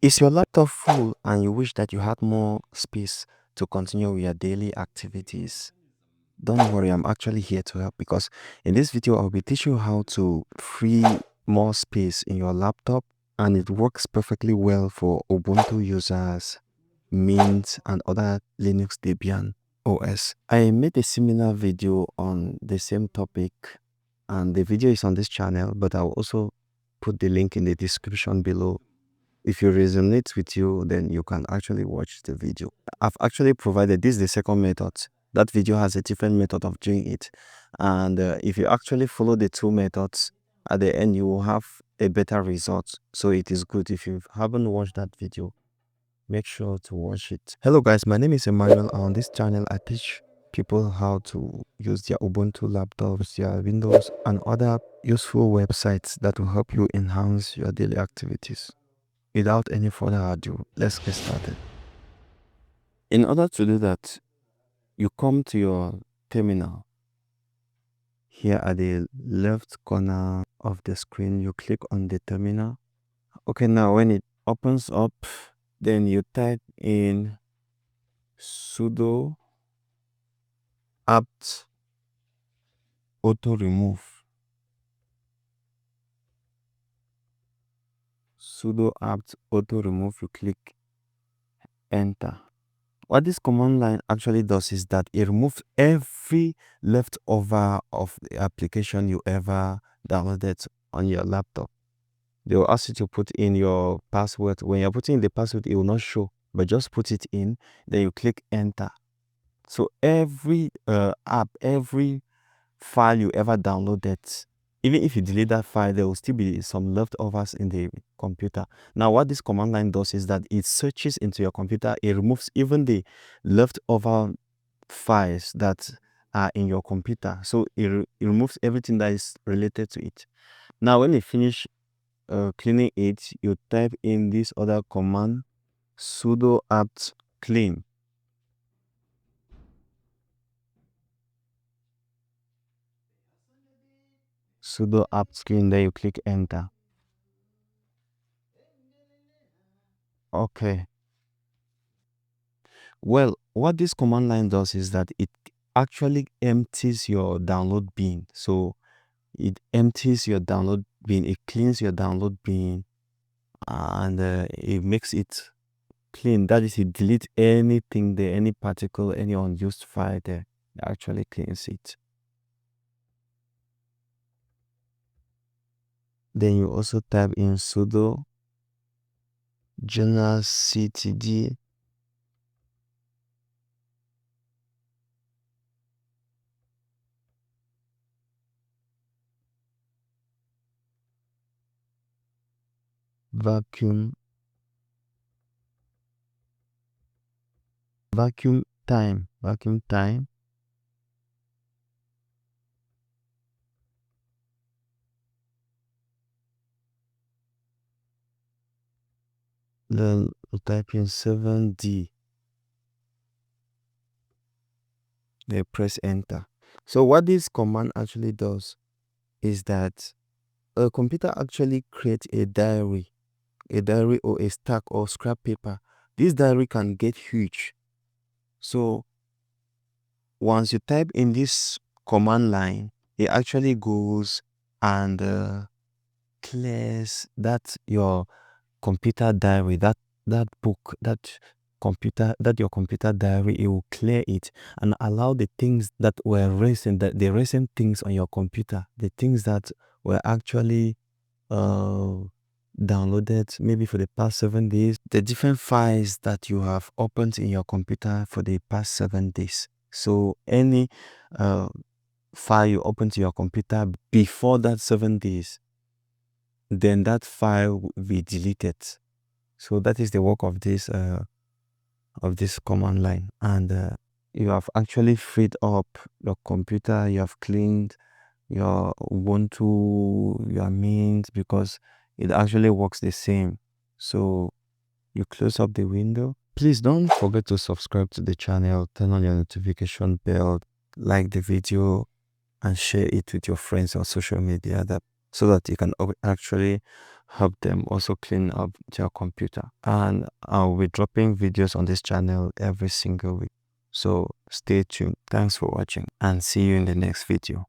Is your laptop full and you wish that you had more space to continue with your daily activities? Don't worry, I'm actually here to help because in this video, I'll be teaching you how to free more space in your laptop, and it works perfectly well for Ubuntu users, Mint, and other Linux Debian OS. I made a similar video on the same topic, and the video is on this channel, but I'll also put the link in the description below. If it resonates with you, then you can actually watch the video. I've actually provided this, the second method. That video has a different method of doing it. And if you actually follow the two methods, at the end, you will have a better result. So it is good. If you haven't watched that video, make sure to watch it. Hello guys, my name is Emmanuel. On this channel, I teach people how to use their Ubuntu laptops, their Windows, and other useful websites that will help you enhance your daily activities. Without any further ado, let's get started. In order to do that, you come to your terminal. Here at the left corner of the screen, you click on the terminal. Okay, now when it opens up, then you type in sudo apt autoremove. Sudo apt autoremove, you click enter. What this command line actually does is that it removes every leftover of the application you ever downloaded on your laptop. They will ask you to put in your password. When you're putting in the password, it will not show, but just put it in, then you click enter. So every app, every file you ever downloaded, even if you delete that file, there will still be some leftovers in the computer. Now, what this command line does is that it searches into your computer. It removes even the leftover files that are in your computer. So it removes everything that is related to it. Now, when you finish cleaning it, you type in this other command, sudo apt clean. Sudo apt clean, then you click enter. Okay. Well, what this command line does is that it actually empties your download bin. So it empties your download bin, it cleans your download bin, and it makes it clean. That is, it deletes anything there, any particle, any unused file there. It actually cleans it. Then you also type in sudo general ctd vacuum time. Then you type in 7D. They press enter. So what this command actually does is that a computer actually creates a diary or a stack or scrap paper. This diary can get huge. So once you type in this command line, it actually goes and clears that your computer diary, that book, your computer diary. It will clear it and allow the things that were recent, the recent things on your computer, the things that were actually downloaded maybe for the past 7 days, the different files that you have opened in your computer for the past 7 days. So any file you open to your computer before that 7 days, then that file will be deleted. So that is the work of this command line, and you have actually freed up your computer. You have cleaned your Ubuntu, your Mint, because it actually works the same. So you close up the window. Please don't forget to subscribe to the channel, turn on your notification bell, like the video, and share it with your friends on social media so that you can actually help them also clean up their computer. And I'll be dropping videos on this channel every single week. So stay tuned. Thanks for watching and see you in the next video.